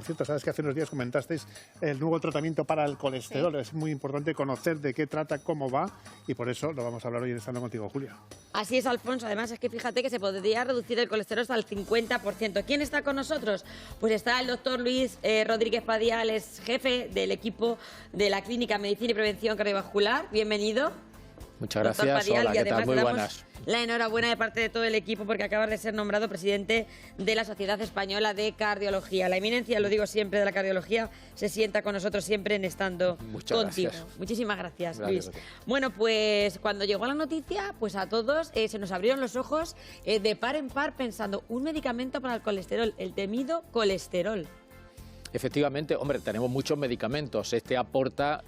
Por cierto, sabes que hace unos días comentasteis el nuevo tratamiento para el colesterol. Sí. Es muy importante conocer de qué trata, cómo va, y por eso lo vamos a hablar hoy en Estando Contigo, Julia. Así es, Alfonso. Además, es que fíjate que se podría reducir el colesterol hasta el 50%. ¿Quién está con nosotros? Pues está el doctor Luis Rodríguez Padial, es jefe del equipo de la Clínica Medicina y Prevención Cardiovascular. Bienvenido. Muchas gracias. Padial, hola, ¿qué tal? Muy buenas. La enhorabuena de parte de todo el equipo porque acabas de ser nombrado presidente de la Sociedad Española de Cardiología. La eminencia, lo digo siempre, de la cardiología se sienta con nosotros siempre en Estando Contigo. Gracias. Muchísimas gracias, Luis. Bueno, pues cuando llegó la noticia, pues a todos se nos abrieron los ojos de par en par pensando un medicamento para el colesterol, el temido colesterol. Efectivamente, hombre, tenemos muchos medicamentos. Este aporta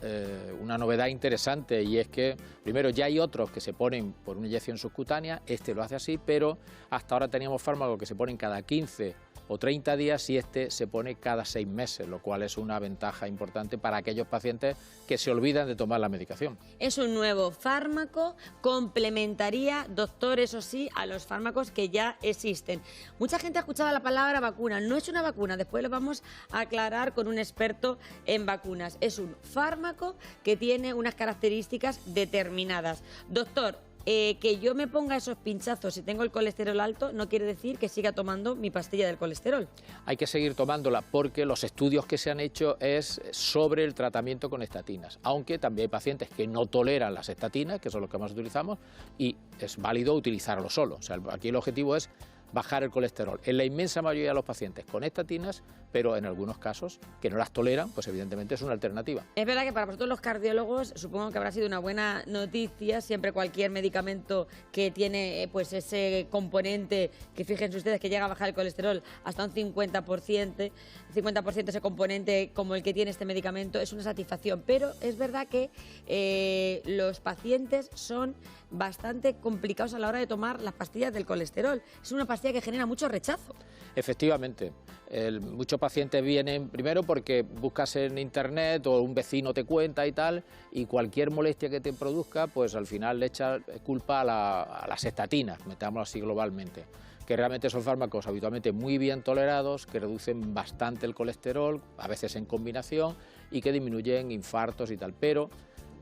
una novedad interesante y es que, primero, ya hay otros que se ponen por una inyección subcutánea, este lo hace así, pero hasta ahora teníamos fármacos que se ponen cada 15 o 30 días y este se pone cada 6 meses, lo cual es una ventaja importante para aquellos pacientes que se olvidan de tomar la medicación. Es un nuevo fármaco, complementaría, doctor, eso sí, a los fármacos que ya existen. Mucha gente ha escuchado la palabra vacuna, no es una vacuna, después lo vamos a aclarar con un experto en vacunas. Es un fármaco que tiene unas características determinadas. Doctor, que yo me ponga esos pinchazos si tengo el colesterol alto no quiere decir que siga tomando mi pastilla del colesterol. Hay que seguir tomándola porque los estudios que se han hecho es sobre el tratamiento con estatinas, aunque también hay pacientes que no toleran las estatinas, que son los que más utilizamos, y es válido utilizarlo solo. O sea, aquí el objetivo es bajar el colesterol. En la inmensa mayoría de los pacientes con estatinas, pero en algunos casos que no las toleran, pues evidentemente es una alternativa. Es verdad que para vosotros los cardiólogos supongo que habrá sido una buena noticia siempre cualquier medicamento que tiene pues ese componente que fíjense ustedes que llega a bajar el colesterol hasta un 50% ese componente como el que tiene este medicamento es una satisfacción, pero es verdad que los pacientes son bastante complicados a la hora de tomar las pastillas del colesterol. Es una pastilla que genera mucho rechazo. Efectivamente, muchos pacientes vienen primero porque buscas en internet o un vecino te cuenta y tal, y cualquier molestia que te produzca, pues al final le echa culpa a las estatinas, metámoslo así globalmente, que realmente son fármacos habitualmente muy bien tolerados, que reducen bastante el colesterol, a veces en combinación, y que disminuyen infartos y tal, pero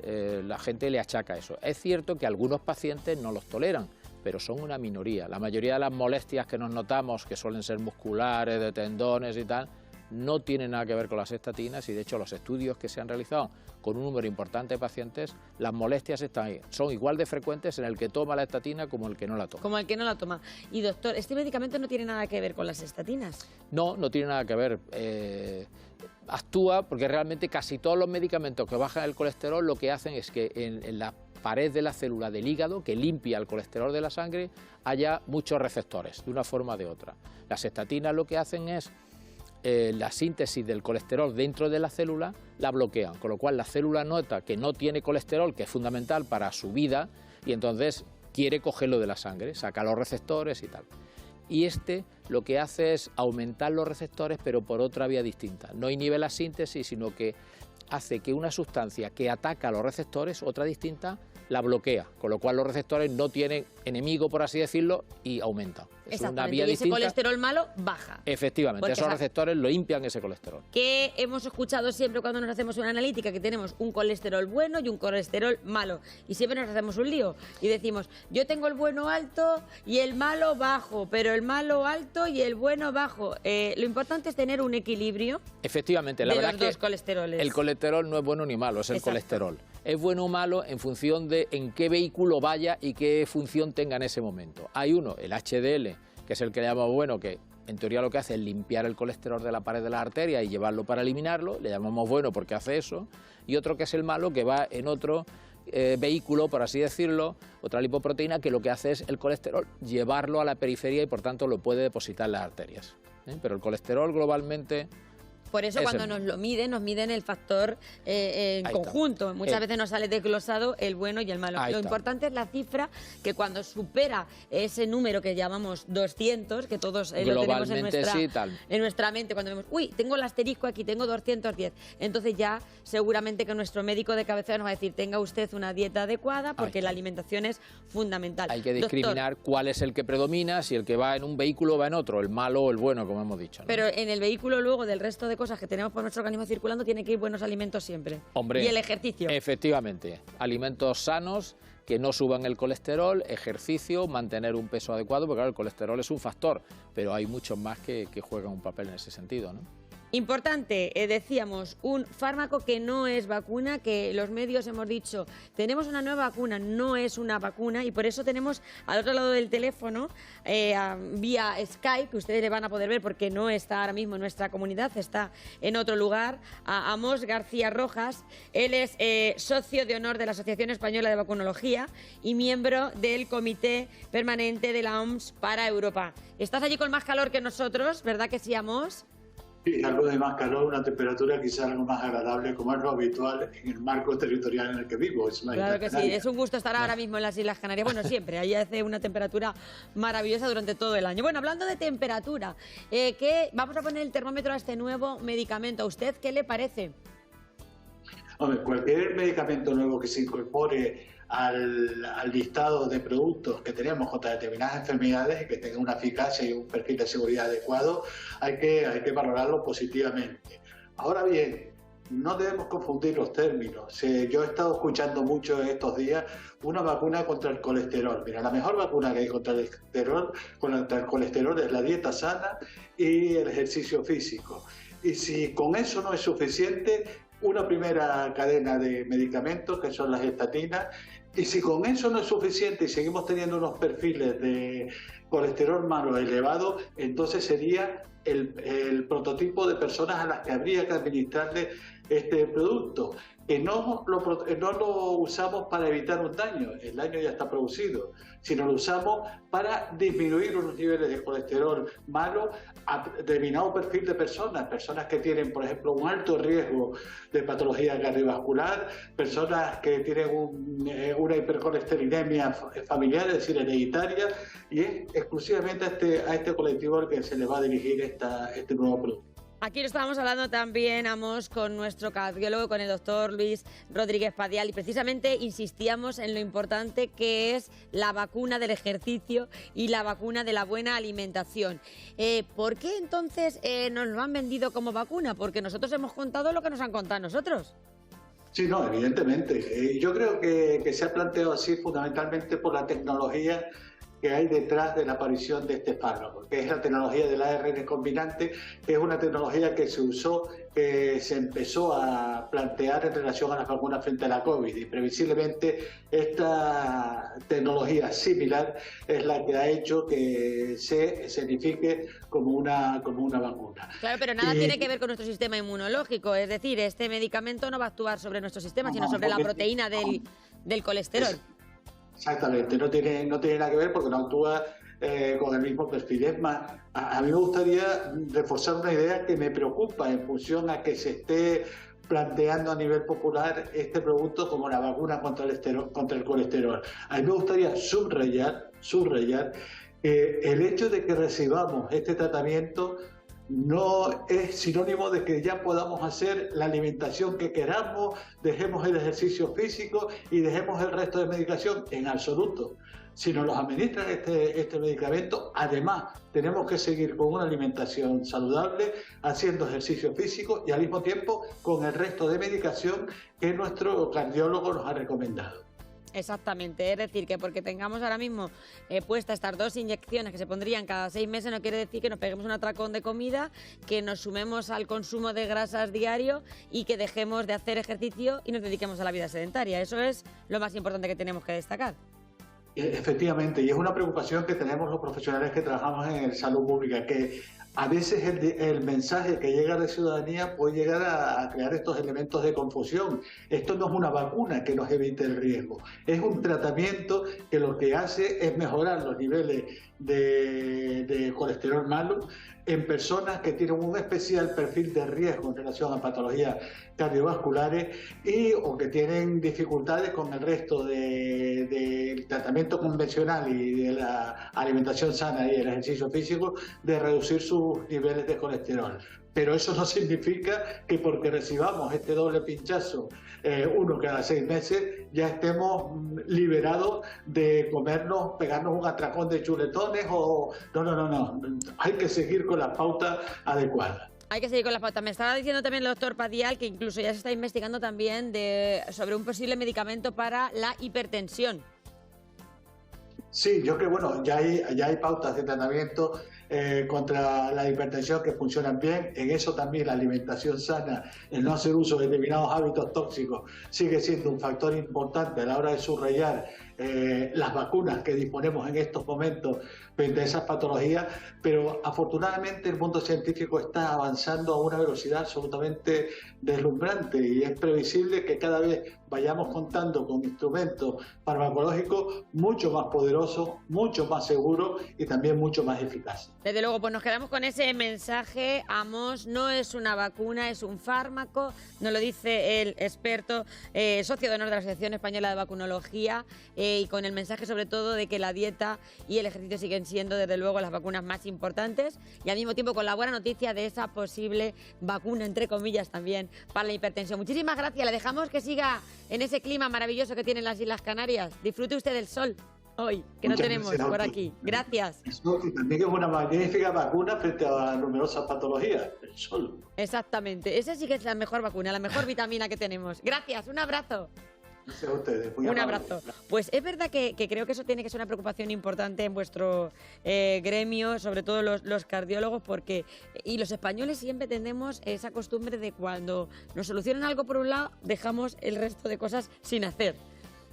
la gente le achaca eso. Es cierto que algunos pacientes no los toleran, pero son una minoría. La mayoría de las molestias que nos notamos, que suelen ser musculares, de tendones y tal, no tienen nada que ver con las estatinas y de hecho los estudios que se han realizado con un número importante de pacientes, las molestias están ahí. Son igual de frecuentes en el que toma la estatina como el que no la toma. Como el que no la toma. Y doctor, ¿este medicamento no tiene nada que ver con las estatinas? No, no tiene nada que ver. Actúa porque realmente casi todos los medicamentos que bajan el colesterol lo que hacen es que en la pared de la célula del hígado, que limpia el colesterol de la sangre, haya muchos receptores, de una forma o de otra. Las estatinas lo que hacen es la síntesis del colesterol dentro de la célula la bloquean, con lo cual la célula nota que no tiene colesterol, que es fundamental para su vida, y entonces quiere cogerlo de la sangre, saca los receptores y tal. Y este lo que hace es aumentar los receptores, pero por otra vía distinta. No inhibe la síntesis, sino que hace que una sustancia que ataca a los receptores, otra distinta, la bloquea, con lo cual los receptores no tienen enemigo, por así decirlo, y aumentan. Es una vía y ese distinta. Colesterol malo baja. Efectivamente, porque esos receptores lo limpian ese colesterol. Que hemos escuchado siempre cuando nos hacemos una analítica que tenemos un colesterol bueno y un colesterol malo. Y siempre nos hacemos un lío y decimos, yo tengo el bueno alto y el malo bajo, pero el malo alto y el bueno bajo. Lo importante es tener un equilibrio. Efectivamente, la verdad de los dos colesteroles. El colesterol no es bueno ni malo, es el colesterol. Es bueno o malo en función de en qué vehículo vaya y qué función tenga en ese momento. Hay uno, el HDL, que es el que le llamamos bueno, que en teoría lo que hace es limpiar el colesterol de la pared de la arteria y llevarlo para eliminarlo, le llamamos bueno porque hace eso, y otro que es el malo, que va en otro vehículo, por así decirlo, otra lipoproteína, que lo que hace es el colesterol llevarlo a la periferia y por tanto lo puede depositar en las arterias. Pero el colesterol globalmente... Por eso cuando nos lo miden, nos miden el factor en conjunto. Muchas veces nos sale desglosado el bueno y el malo. Lo importante es la cifra, que cuando supera ese número que llamamos 200, que todos lo tenemos en nuestra mente, cuando vemos, uy, tengo el asterisco aquí, tengo 210, entonces ya seguramente que nuestro médico de cabecera nos va a decir, tenga usted una dieta adecuada, porque la alimentación es fundamental. Hay que discriminar cuál es el que predomina, si el que va en un vehículo va en otro, el malo o el bueno, como hemos dicho, ¿no? Pero en el vehículo luego del resto de cosas que tenemos por nuestro organismo circulando, tiene que ir buenos alimentos siempre. Hombre, y el ejercicio. Efectivamente, alimentos sanos, que no suban el colesterol, ejercicio, mantener un peso adecuado, porque claro, el colesterol es un factor, pero hay muchos más que juegan un papel en ese sentido, ¿no? Importante, decíamos, un fármaco que no es vacuna, que los medios hemos dicho, tenemos una nueva vacuna, no es una vacuna, y por eso tenemos al otro lado del teléfono, vía Skype, que ustedes le van a poder ver porque no está ahora mismo en nuestra comunidad, está en otro lugar, a Amos García Rojas. Él es socio de honor de la Asociación Española de Vacunología y miembro del Comité Permanente de la OMS para Europa. Estás allí con más calor que nosotros, ¿verdad que sí, Amos? Sí, algo de más calor, una temperatura quizás algo más agradable, como es lo habitual en el marco territorial en el que vivo. Claro que sí, es un gusto estar ahora mismo en las Islas Canarias. Bueno, siempre, ahí hace una temperatura maravillosa durante todo el año. Bueno, hablando de temperatura, vamos a poner el termómetro a este nuevo medicamento. ¿A usted qué le parece? Hombre, cualquier medicamento nuevo que se incorpore al listado de productos que tenemos contra determinadas enfermedades y que tenga una eficacia y un perfil de seguridad adecuado, hay que valorarlo positivamente. Ahora bien, no debemos confundir los términos. Yo he estado escuchando mucho estos días una vacuna contra el colesterol. Mira, la mejor vacuna que hay contra el colesterol es la dieta sana y el ejercicio físico. Y si con eso no es suficiente, una primera cadena de medicamentos que son las estatinas. Y si con eso no es suficiente y seguimos teniendo unos perfiles de colesterol malo elevado, entonces sería el prototipo de personas a las que habría que administrarle este producto, que no lo usamos para evitar un daño, el daño ya está producido, sino lo usamos para disminuir los niveles de colesterol malo a determinado perfil de personas que tienen, por ejemplo, un alto riesgo de patología cardiovascular, personas que tienen una hipercolesterolemia familiar, es decir, hereditaria, y es exclusivamente a este colectivo al que se le va a dirigir este nuevo producto. Aquí lo estábamos hablando también, Amos, con nuestro cardiólogo, con el doctor Luis Rodríguez Padial, y precisamente insistíamos en lo importante que es la vacuna del ejercicio y la vacuna de la buena alimentación. ¿Por qué entonces nos lo han vendido como vacuna? Porque nosotros hemos contado lo que nos han contado nosotros. Sí, no, evidentemente. Yo creo que se ha planteado así fundamentalmente por la tecnología que hay detrás de la aparición de este fármaco, que es la tecnología del ARN combinante, que es una tecnología que se usó, que se empezó a plantear en relación a las vacunas frente a la COVID, y previsiblemente esta tecnología similar es la que ha hecho que se escenifique como una vacuna. Claro, pero nada tiene que ver con nuestro sistema inmunológico, es decir, este medicamento no va a actuar sobre nuestro sistema, sino sobre la proteína del colesterol. Exactamente, no tiene nada que ver porque no actúa con el mismo perfil. Es más, a mí me gustaría reforzar una idea que me preocupa en función a que se esté planteando a nivel popular este producto como la vacuna contra el colesterol. A mí me gustaría subrayar el hecho de que recibamos este tratamiento no es sinónimo de que ya podamos hacer la alimentación que queramos, dejemos el ejercicio físico y dejemos el resto de medicación, en absoluto. Si nos los administran este medicamento, además tenemos que seguir con una alimentación saludable, haciendo ejercicio físico y al mismo tiempo con el resto de medicación que nuestro cardiólogo nos ha recomendado. Exactamente, es decir, que porque tengamos ahora mismo puestas estas 2 inyecciones que se pondrían cada 6 meses, no quiere decir que nos peguemos un atracón de comida, que nos sumemos al consumo de grasas diario y que dejemos de hacer ejercicio y nos dediquemos a la vida sedentaria. Eso es lo más importante que tenemos que destacar. Efectivamente, y es una preocupación que tenemos los profesionales que trabajamos en salud pública, que a veces el mensaje que llega a la ciudadanía puede llegar a crear estos elementos de confusión. Esto no es una vacuna que nos evite el riesgo, es un tratamiento que lo que hace es mejorar los niveles de colesterol malo en personas que tienen un especial perfil de riesgo en relación a patologías cardiovasculares o que tienen dificultades con el resto del tratamiento convencional y de la alimentación sana y el ejercicio físico, de reducir sus niveles de colesterol. Pero eso no significa que porque recibamos este doble pinchazo uno cada 6 meses ya estemos liberados de pegarnos un atracón de chuletones o no. Hay que seguir con la pauta adecuada. Hay que seguir con las pautas. Me estaba diciendo también el doctor Padial que incluso ya se está investigando también sobre un posible medicamento para la hipertensión. Sí, yo creo, bueno, ya hay pautas de tratamiento contra la hipertensión que funcionan bien. En eso también la alimentación sana, el no hacer uso de determinados hábitos tóxicos, sigue siendo un factor importante a la hora de subrayar las vacunas que disponemos en estos momentos frente a esas patologías, pero afortunadamente el mundo científico está avanzando a una velocidad absolutamente deslumbrante y es previsible que cada vez vayamos contando con instrumentos farmacológicos mucho más poderosos, mucho más seguros y también mucho más eficaces. Desde luego, pues nos quedamos con ese mensaje. Amos no es una vacuna, es un fármaco, nos lo dice el experto, socio de honor de la Asociación Española de Vacunología, y con el mensaje sobre todo de que la dieta y el ejercicio siguen siendo desde luego las vacunas más importantes, y al mismo tiempo con la buena noticia de esa posible vacuna, entre comillas, también para la hipertensión. Muchísimas gracias, le dejamos que siga en ese clima maravilloso que tienen las Islas Canarias. Disfrute usted del sol hoy, que no tenemos por aquí. Gracias. Eso también es una magnífica vacuna frente a numerosas patologías, el sol. Exactamente, esa sí que es la mejor vacuna, la mejor vitamina que tenemos. Gracias, un abrazo. Gracias a ustedes. Un abrazo. Pues es verdad que creo que eso tiene que ser una preocupación importante en vuestro gremio, sobre todo los cardiólogos, porque y los españoles siempre tenemos esa costumbre de cuando nos solucionan algo por un lado, dejamos el resto de cosas sin hacer.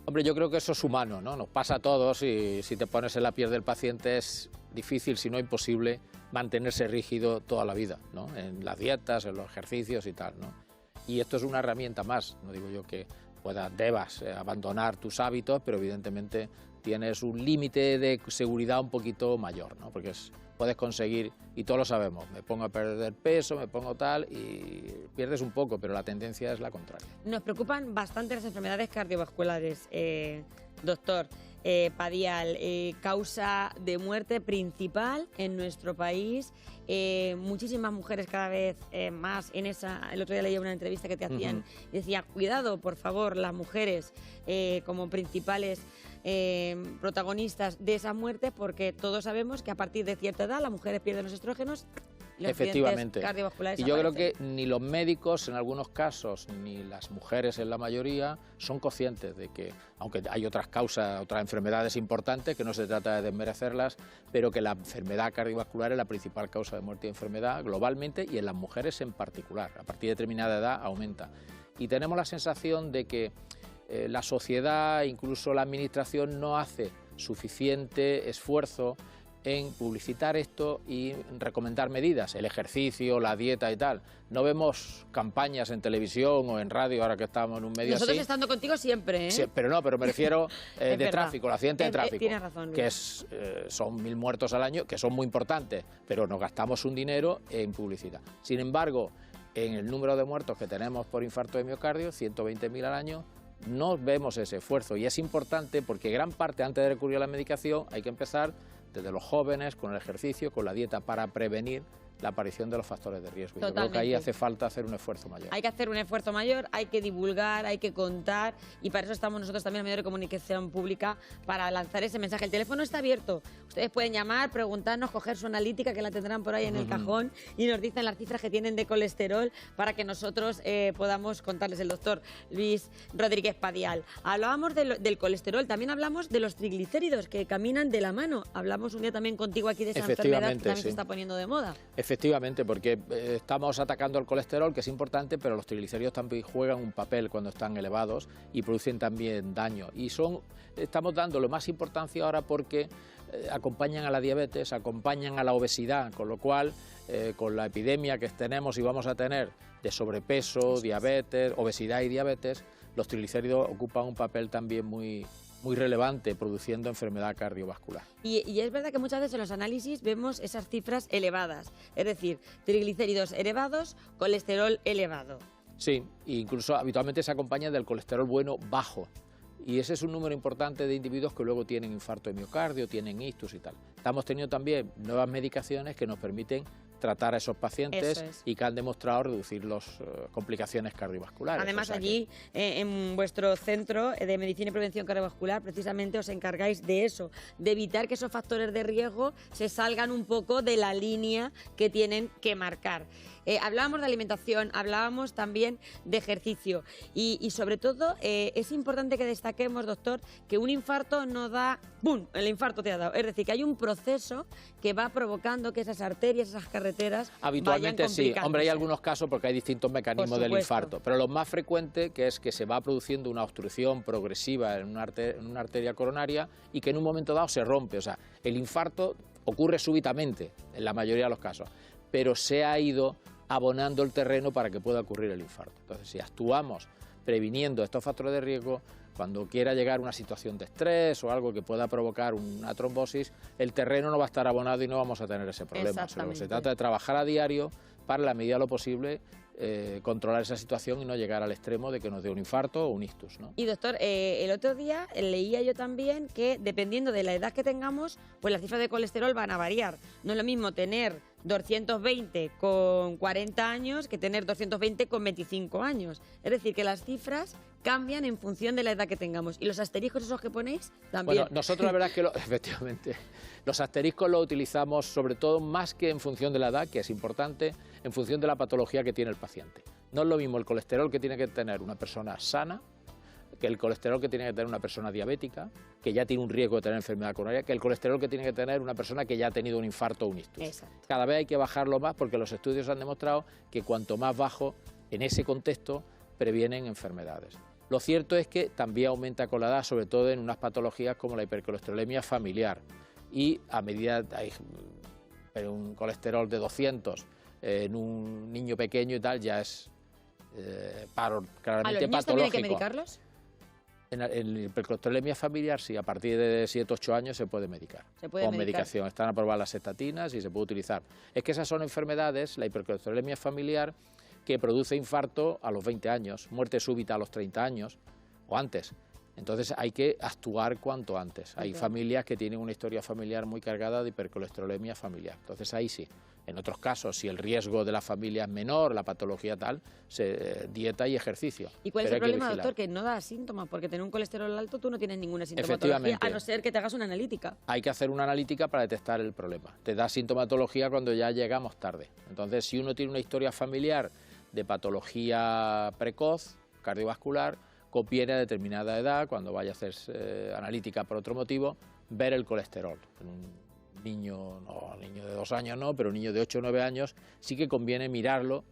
Hombre, yo creo que eso es humano, ¿no? Nos pasa a todos y si te pones en la piel del paciente es difícil, si no imposible, mantenerse rígido toda la vida, ¿no? En las dietas, en los ejercicios y tal, ¿no? Y esto es una herramienta más, no digo yo que debas abandonar tus hábitos, pero evidentemente tienes un límite de seguridad un poquito mayor, ¿no? Porque puedes conseguir, y todos lo sabemos, me pongo a perder peso, me pongo tal, y pierdes un poco, pero la tendencia es la contraria. Nos preocupan bastante las enfermedades cardiovasculares, doctor Padial, causa de muerte principal en nuestro país. Muchísimas mujeres cada vez más el otro día leía una entrevista que te hacían y decía, cuidado, por favor, las mujeres como principales protagonistas de esas muertes, porque todos sabemos que a partir de cierta edad las mujeres pierden los estrógenos. Efectivamente. Cardiovasculares y yo creo que ni los médicos en algunos casos ni las mujeres en la mayoría son conscientes de que, aunque hay otras causas, otras enfermedades importantes, que no se trata de desmerecerlas, pero que la enfermedad cardiovascular es la principal causa de muerte y enfermedad globalmente y en las mujeres en particular. A partir de determinada edad aumenta. Y tenemos la sensación de que la sociedad, incluso la administración, no hace suficiente esfuerzo en publicitar esto y recomendar medidas, el ejercicio, la dieta y tal. No vemos campañas en televisión o en radio, ahora que estamos en un medio Nosotros así. estando contigo siempre, ¿eh? Sí, pero me refiero de verdad. tráfico, el accidente de tráfico, tienes razón, que son 1000 muertos al año, que son muy importantes, pero nos gastamos un dinero en publicidad. Sin embargo, en el número de muertos que tenemos por infarto de miocardio, 120.000 al año, no vemos ese esfuerzo, y es importante porque gran parte, antes de recurrir a la medicación, hay que empezar desde los jóvenes, con el ejercicio, con la dieta, para prevenir la aparición de los factores de riesgo. Yo creo que ahí hace falta hacer un esfuerzo mayor. Hay que hacer un esfuerzo mayor, hay que divulgar, hay que contar, y para eso estamos nosotros también en medios de comunicación pública, para lanzar ese mensaje. El teléfono está abierto, ustedes pueden llamar, preguntarnos, coger su analítica, que la tendrán por ahí en el cajón, y nos dicen las cifras que tienen de colesterol para que nosotros podamos contarles. El doctor Luis Rodríguez Padial. Hablábamos del colesterol, también hablamos de los triglicéridos que caminan de la mano. Hablamos un día también contigo aquí de esa enfermedad que también se está poniendo de moda. Efectivamente, porque estamos atacando el colesterol, que es importante, pero los triglicéridos también juegan un papel cuando están elevados y producen también daño. Y estamos dándole más importancia ahora porque acompañan a la diabetes, acompañan a la obesidad, con lo cual, con la epidemia que tenemos y vamos a tener de sobrepeso, diabetes, obesidad y diabetes, los triglicéridos ocupan un papel también muy relevante, produciendo enfermedad cardiovascular. Y es verdad que muchas veces en los análisis vemos esas cifras elevadas, es decir, triglicéridos elevados, colesterol elevado. Sí, e incluso habitualmente se acompaña del colesterol bueno bajo. Y ese es un número importante de individuos que luego tienen infarto de miocardio, tienen ictus y tal. Estamos teniendo también nuevas medicaciones que nos permiten tratar a esos pacientes y que han demostrado reducir las complicaciones cardiovasculares. Además, allí, en vuestro centro de medicina y prevención cardiovascular, precisamente os encargáis de eso, de evitar que esos factores de riesgo se salgan un poco de la línea que tienen que marcar. Hablábamos de alimentación, hablábamos también de ejercicio y sobre todo es importante que destaquemos, doctor, que un infarto no da ¡pum!, el infarto te ha dado. Es decir, que hay un proceso que va provocando que esas arterias, esas carreteras habitualmente vayan sí. Hombre, hay algunos casos porque hay distintos mecanismos del supuesto. infarto, pero lo más frecuente que es que se va produciendo una obstrucción progresiva en una arteria coronaria y que en un momento dado se rompe. O sea, el infarto ocurre súbitamente en la mayoría de los casos, pero se ha ido abonando el terreno para que pueda ocurrir el infarto. Entonces, si actuamos previniendo estos factores de riesgo, cuando quiera llegar una situación de estrés o algo que pueda provocar una trombosis, el terreno no va a estar abonado y no vamos a tener ese problema. O sea, se trata de trabajar a diario para, en la medida de lo posible, controlar esa situación y no llegar al extremo de que nos dé un infarto o un ictus, ¿no? Y doctor, el otro día leía yo también que dependiendo de la edad que tengamos, pues las cifras de colesterol van a variar. No es lo mismo tener 220 con 40 años que tener 220 con 25 años. Es decir, que las cifras cambian en función de la edad que tengamos. ¿Y los asteriscos esos que ponéis también? Bueno, nosotros la verdad es que, efectivamente, los asteriscos los utilizamos sobre todo más que en función de la edad, que es importante, en función de la patología que tiene el paciente. No es lo mismo el colesterol que tiene que tener una persona sana que el colesterol que tiene que tener una persona diabética, que ya tiene un riesgo de tener enfermedad coronaria, que el colesterol que tiene que tener una persona que ya ha tenido un infarto o un ictus. Exacto. Cada vez hay que bajarlo más porque los estudios han demostrado que cuanto más bajo en ese contexto previenen enfermedades. Lo cierto es que también aumenta con la edad, sobre todo en unas patologías como la hipercolesterolemia familiar, y a medida hay un colesterol de 200 en un niño pequeño y tal, ya es claramente patológico. ¿A los niños también hay que medicarlos? En la hipercolesterolemia familiar, sí, a partir de 7-8 años se puede medicar. Se puede con medicar. Medicación. Están aprobadas las estatinas y se puede utilizar. Es que esas son enfermedades, la hipercolesterolemia familiar, que produce infarto a los 20 años, muerte súbita a los 30 años o antes. Entonces hay que actuar cuanto antes. Hay familias que tienen una historia familiar muy cargada de hipercolesterolemia familiar. Entonces ahí sí. En otros casos, si el riesgo de la familia es menor, la patología tal, dieta y ejercicio. ¿Y cuál es el problema, doctor? Que no da síntomas, porque tener un colesterol alto tú no tienes ninguna sintomatología, Efectivamente. a no ser que te hagas una analítica. Hay que hacer una analítica para detectar el problema. Te da sintomatología cuando ya llegamos tarde. Entonces, si uno tiene una historia familiar de patología precoz, cardiovascular, conviene a determinada edad, cuando vaya a hacerse analítica por otro motivo, ver el colesterol. En un niño de 2 años no, pero un niño de 8 o 9 años sí que conviene mirarlo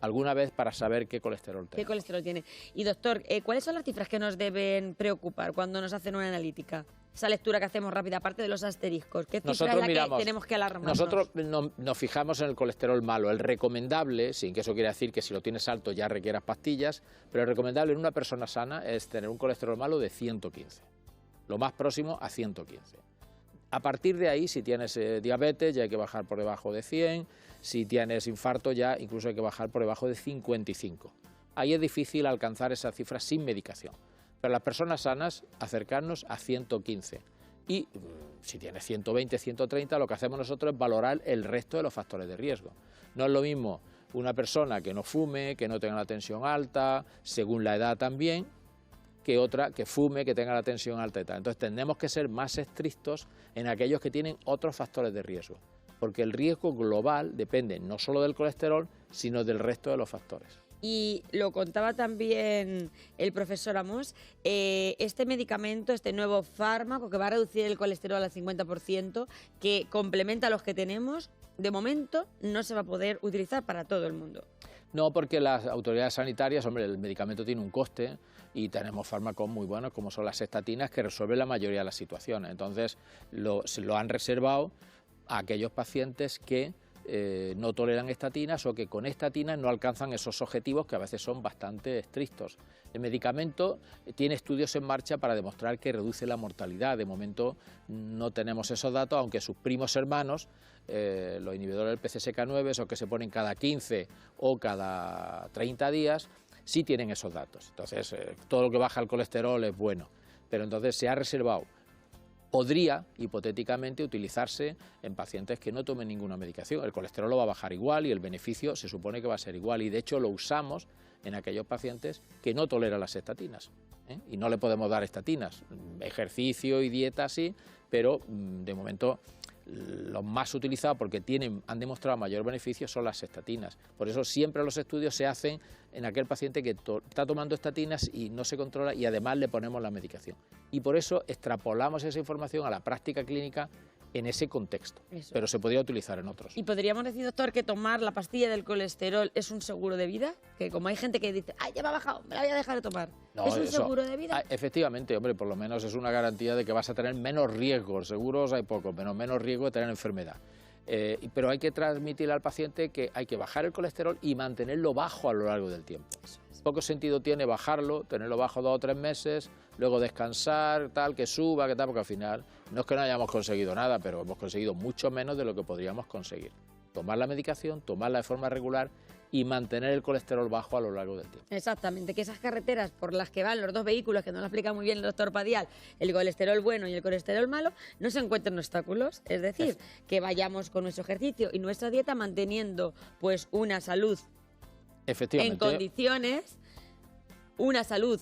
alguna vez para saber qué colesterol tiene. ¿Qué colesterol tiene? Y doctor, ¿cuáles son las cifras que nos deben preocupar cuando nos hacen una analítica? Esa lectura que hacemos rápida, aparte de los asteriscos. ¿Qué cifra es la que tenemos que alarmarnos? Nosotros nos fijamos en el colesterol malo. El recomendable, sin que eso quiera decir que si lo tienes alto ya requieras pastillas, pero el recomendable en una persona sana es tener un colesterol malo de 115. Lo más próximo a 115. A partir de ahí, si tienes diabetes, ya hay que bajar por debajo de 100, si tienes infarto, ya incluso hay que bajar por debajo de 55. Ahí es difícil alcanzar esas cifras sin medicación. Pero las personas sanas, acercarnos a 115. Y si tienes 120, 130, lo que hacemos nosotros es valorar el resto de los factores de riesgo. No es lo mismo una persona que no fume, que no tenga la tensión alta, según la edad también, que otra que fume, que tenga la tensión alta y tal. Entonces tenemos que ser más estrictos en aquellos que tienen otros factores de riesgo, porque el riesgo global depende no solo del colesterol, sino del resto de los factores. Y lo contaba también el profesor Amos, este medicamento, este nuevo fármaco que va a reducir el colesterol al 50%, que complementa a los que tenemos, de momento no se va a poder utilizar para todo el mundo. No, porque las autoridades sanitarias, hombre, el medicamento tiene un coste y tenemos fármacos muy buenos como son las estatinas que resuelven la mayoría de las situaciones. Entonces se lo han reservado a aquellos pacientes que no toleran estatinas o que con estatinas no alcanzan esos objetivos que a veces son bastante estrictos. El medicamento tiene estudios en marcha para demostrar que reduce la mortalidad. De momento no tenemos esos datos, aunque sus primos hermanos, los inhibidores del PCSK9, esos que se ponen cada 15 o cada 30 días, sí tienen esos datos. Entonces, todo lo que baja el colesterol es bueno, pero entonces se ha reservado. Podría, hipotéticamente, utilizarse en pacientes que no tomen ninguna medicación. El colesterol lo va a bajar igual y el beneficio se supone que va a ser igual. Y de hecho lo usamos en aquellos pacientes que no toleran las estatinas. Y no le podemos dar estatinas. Ejercicio y dieta sí, pero de momento los más utilizados porque han demostrado mayor beneficio son las estatinas. Por eso siempre los estudios se hacen en aquel paciente que está tomando estatinas y no se controla y además le ponemos la medicación. Y por eso extrapolamos esa información a la práctica clínica en ese contexto, pero se podría utilizar en otros. ¿Y podríamos decir, doctor, que tomar la pastilla del colesterol es un seguro de vida? Que como hay gente que dice, ¡ay, ya me ha bajado, me la voy a dejar de tomar! No, ¿Es un seguro de vida? Efectivamente, hombre, por lo menos es una garantía de que vas a tener menos riesgos, seguros hay pocos, pero menos riesgo de tener enfermedad. Pero hay que transmitirle al paciente que hay que bajar el colesterol y mantenerlo bajo a lo largo del tiempo. Poco sentido tiene bajarlo, tenerlo bajo 2 o 3 meses, luego descansar, tal, que suba, que tal, porque al final no es que no hayamos conseguido nada, pero hemos conseguido mucho menos de lo que podríamos conseguir. Tomar la medicación, tomarla de forma regular y mantener el colesterol bajo a lo largo del tiempo. Exactamente, que esas carreteras por las que van los dos vehículos, que nos lo explica muy bien el doctor Padial, el colesterol bueno y el colesterol malo, no se encuentren obstáculos, es decir, que vayamos con nuestro ejercicio y nuestra dieta manteniendo pues una salud en condiciones, una salud,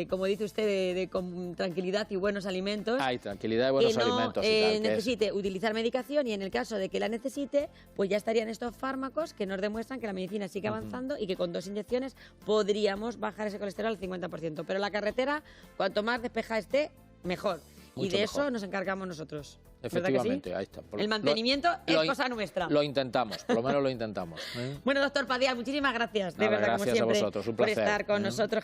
como dice usted, con tranquilidad y buenos alimentos. Hay tranquilidad y buenos alimentos. Que no necesite utilizar medicación y en el caso de que la necesite, pues ya estarían estos fármacos que nos demuestran que la medicina sigue avanzando y que con 2 inyecciones podríamos bajar ese colesterol al 50%. Pero la carretera, cuanto más despejada esté, mejor. Mucho y de mejor. eso nos encargamos nosotros. Efectivamente, ¿Sí? ahí está. El mantenimiento es cosa nuestra. Lo intentamos, por lo menos lo intentamos. Bueno, doctor Padial, muchísimas gracias, de verdad, gracias como siempre, a vosotros, un por placer. estar con nosotros.